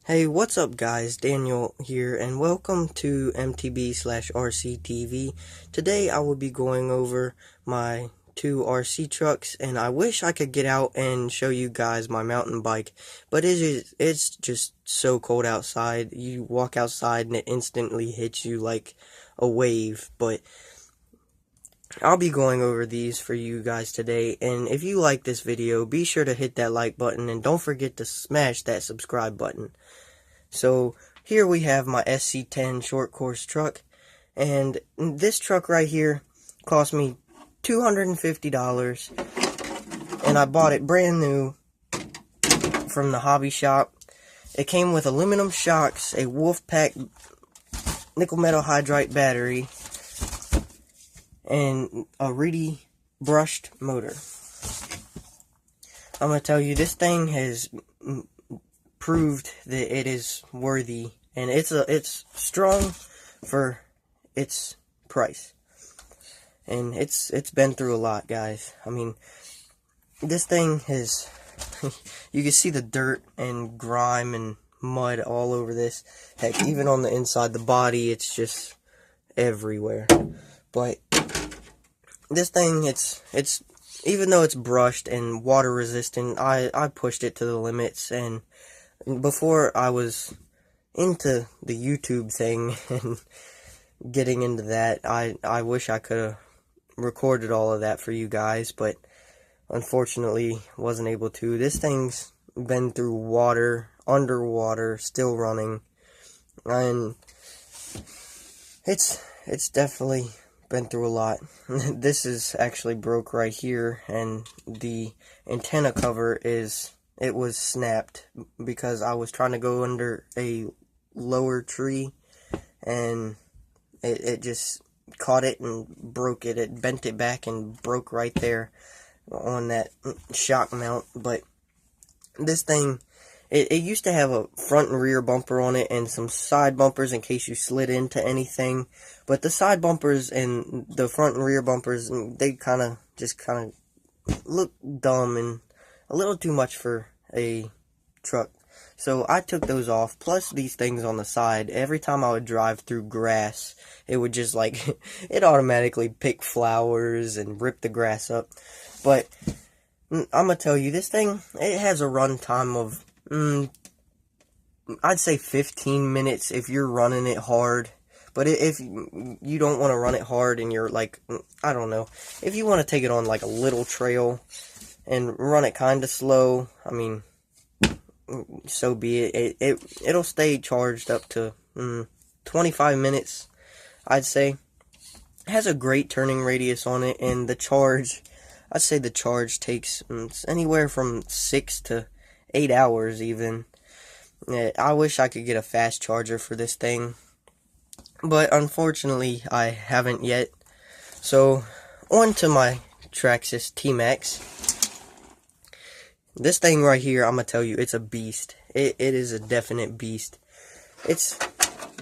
Hey, what's up guys? Daniel here, and welcome to MTB/RCTV. Today I will be going over my two RC trucks, and I wish I could get out and show you guys my mountain bike, but it's just so cold outside. You walk outside and it instantly hits you like a wave, but I'll be going over these for you guys today, and if you like this video, be sure to hit that like button, and don't forget to smash that subscribe button. So, here we have my SC10 short course truck, and this truck right here cost me $250, and I bought it brand new from the hobby shop. It came with aluminum shocks, a Wolfpack nickel metal hydride battery, and a Reedy brushed motor. I'm gonna tell you, this thing has proved that it is worthy, and it's strong for its price, and it's been through a lot, guys. I mean, this thing has you can see the dirt and grime and mud all over this. Heck, even on the inside, the body, it's just everywhere. But this thing, it's even though it's brushed and water resistant, I pushed it to the limits. And before I was into the YouTube thing and getting into that, I wish I could have recorded all of that for you guys, but unfortunately wasn't able to. This thing's been through water, underwater, still running, and it's definitely been through a lot. This is actually broke right here, and the antenna cover was snapped because I was trying to go under a lower tree, and it just caught it and broke it. It bent it back and broke right there on that shock mount. But this thing, it used to have a front and rear bumper on it and some side bumpers in case you slid into anything. But the side bumpers and the front and rear bumpers, they kind of look dumb and a little too much for a truck. So I took those off, plus these things on the side. Every time I would drive through grass, it would just like, it automatically pick flowers and rip the grass up. But I'm gonna tell you, this thing, it has a run time of, I'd say 15 minutes if you're running it hard. But if you don't want to run it hard and you're like, I don't know, if you want to take it on like a little trail and run it kind of slow, I mean, so be it. It'll stay charged up to 25 minutes, I'd say. It has a great turning radius on it, and the charge, I'd say the charge takes anywhere from 6 to 8 hours even. I wish I could get a fast charger for this thing, but unfortunately I haven't yet. So, on to my Traxxas T-maxx. This thing right here, I'm gonna tell you, it's a beast. It is a definite beast. It's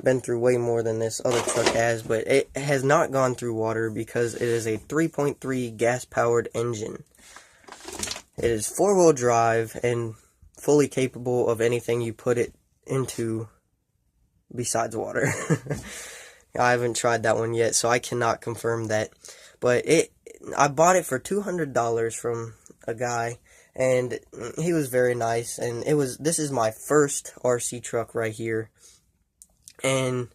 been through way more than this other truck has, but it has not gone through water because it is a 3.3 gas-powered engine. It is four-wheel drive and fully capable of anything you put it into besides water. I haven't tried that one yet, so I cannot confirm that. But I bought it for $200 from a guy, and he was very nice. And this is my first RC truck right here, and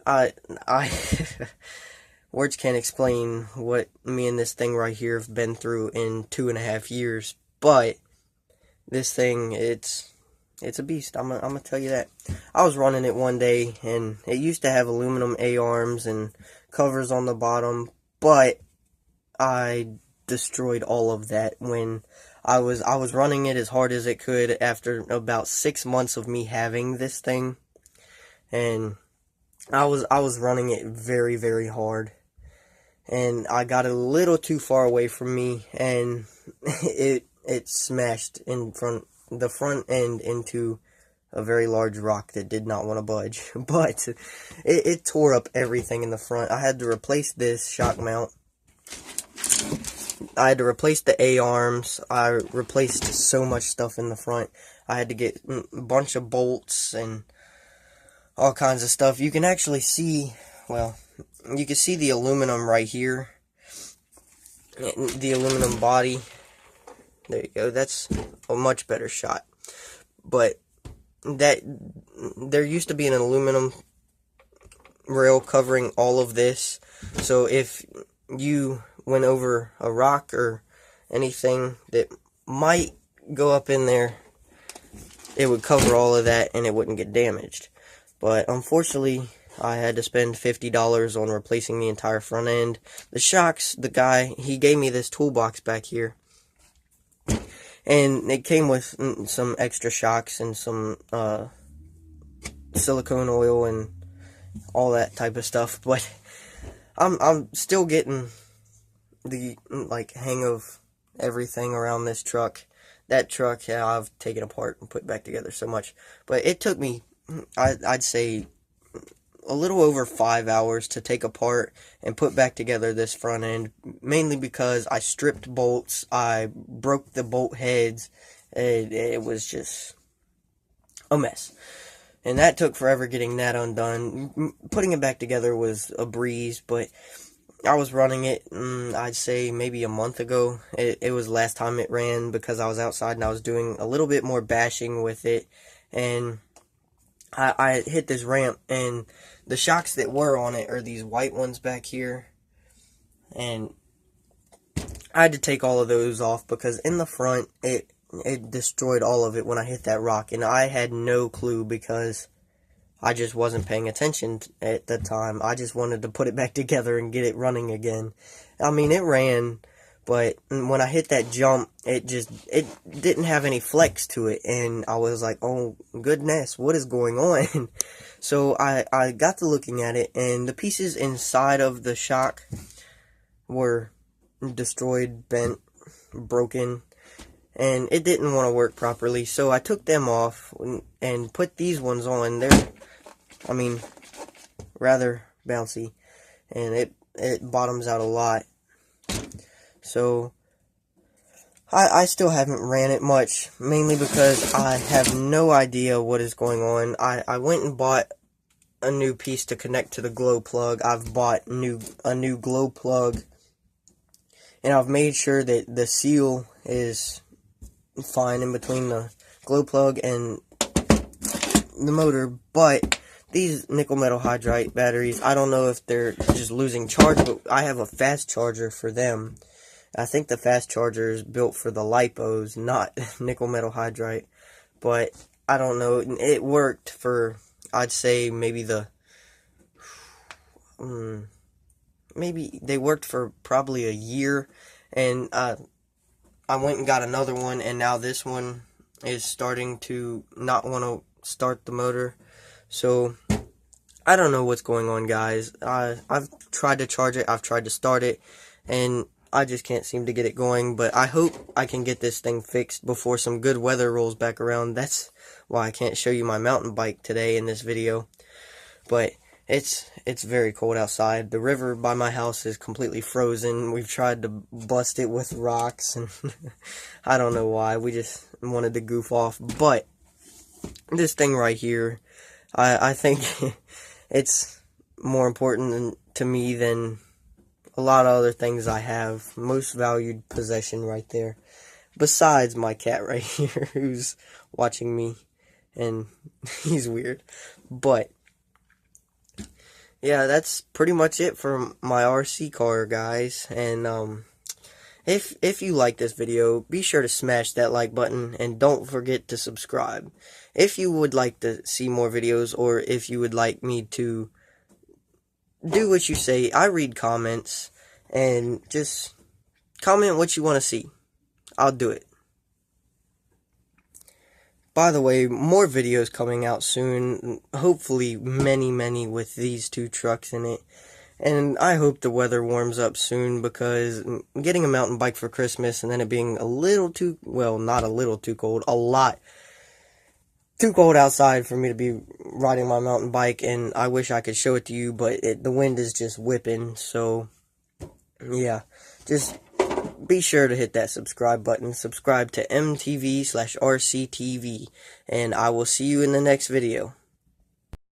I words can't explain what me and this thing right here have been through in 2.5 years. But this thing, it's a beast. I'm gonna tell you that. I was running it one day, and it used to have aluminum A-arms and covers on the bottom, but I destroyed all of that when I was running it as hard as it could after about 6 months of me having this thing, and I was running it very, very hard, and I got a little too far away from me, and it smashed the front end into a very large rock that did not want to budge. But it tore up everything in the front. I had to replace this shock mount. I had to replace the A-arms. I replaced so much stuff in the front. I had to get a bunch of bolts and all kinds of stuff. You can actually see, well, you can see the aluminum right here. The aluminum body. There you go. That's a much better shot. But there used to be an aluminum rail covering all of this. So if you went over a rock or anything that might go up in there, it would cover all of that and it wouldn't get damaged. But unfortunately, I had to spend $50 on replacing the entire front end. The shocks, the guy, he gave me this toolbox back here. And it came with some extra shocks and some silicone oil and all that type of stuff. But I'm still getting the hang of everything around this truck. That truck, yeah, I've taken apart and put back together so much. But it took me, I'd say, a little over 5 hours to take apart and put back together this front end, mainly because I stripped bolts, I broke the bolt heads, it was just a mess. And that took forever getting that undone. Putting it back together was a breeze, but I was running it, I'd say maybe a month ago. It was the last time it ran because I was outside and I was doing a little bit more bashing with it, and I hit this ramp, and the shocks that were on it are these white ones back here, and I had to take all of those off because in the front, it destroyed all of it when I hit that rock, and I had no clue because I just wasn't paying attention at the time. I just wanted to put it back together and get it running again. I mean, it ran, but when I hit that jump, it didn't have any flex to it, and I was like, oh goodness, what is going on? So I got to looking at it, and the pieces inside of the shock were destroyed, bent, broken, and it didn't want to work properly. So I took them off and put these ones on. They're, I mean, rather bouncy, and it bottoms out a lot. So I still haven't ran it much, mainly because I have no idea what is going on. I went and bought a new piece to connect to the glow plug. I've bought a new glow plug, and I've made sure that the seal is fine in between the glow plug and the motor. But these nickel metal hydride batteries, I don't know if they're just losing charge, but I have a fast charger for them. I think the fast charger is built for the lipos, not nickel metal hydride. But I don't know. It worked for, I'd say, maybe they worked for probably a year. And I went and got another one, and now this one is starting to not want to start the motor. So I don't know what's going on, guys. I've tried to charge it, I've tried to start it, and I just can't seem to get it going. But I hope I can get this thing fixed before some good weather rolls back around. That's why I can't show you my mountain bike today in this video. But it's very cold outside. The river by my house is completely frozen. We've tried to bust it with rocks, and I don't know why. We just wanted to goof off. But this thing right here, I think it's more important to me than a lot of other things I have. Most valued possession right there. Besides my cat right here, who's watching me, and he's weird. But yeah, that's pretty much it for my RC car, guys. And if you like this video, be sure to smash that like button, and don't forget to subscribe. If you would like to see more videos, or if you would like me to do what you say, I read comments, and just comment what you want to see. I'll do it. By the way, more videos coming out soon. Hopefully many with these two trucks in it. And I hope the weather warms up soon, because getting a mountain bike for Christmas and then it being a little too, well, not a little too cold, a lot too cold outside for me to be riding my mountain bike. And I wish I could show it to you, but the wind is just whipping. So yeah, just be sure to hit that subscribe button. Subscribe to MTV/RCTV. And I will see you in the next video.